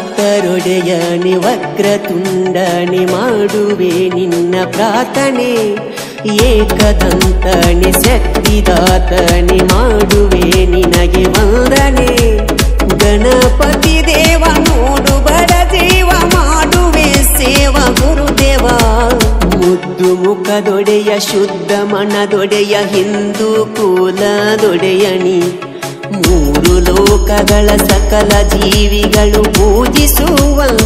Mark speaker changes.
Speaker 1: ಭಕ್ತರೊಡೆಯನಿ ವಕ್ರತುಂಡನಿ ಮಾಡುವೆ ನಿನ್ನ ಪ್ರಾರ್ಥನೆ, ಏಕದಂತನಿ ಶಕ್ತಿದಾತನಿ ಮಾಡುವೆ ನಿನಗೆ ವಂದನೆ. ಗಣಪತಿ ದೇವ ನೋಡು ಬಡ ಜೀವ ಮಾಡುವೆ ಸೇವ ಗುರುದೇವ. ಮುದ್ದು ಮುಖದೊಡೆಯ ಶುದ್ಧ ಮನದೊಡೆಯ ಹಿಂದೂ ಕುಲದೊಡೆಯನಿ, ಮೂರು ಲೋಕಗಳ ಸಕಲ ಜೀವಿಗಳು ಪೂಜಿಸುವಂತ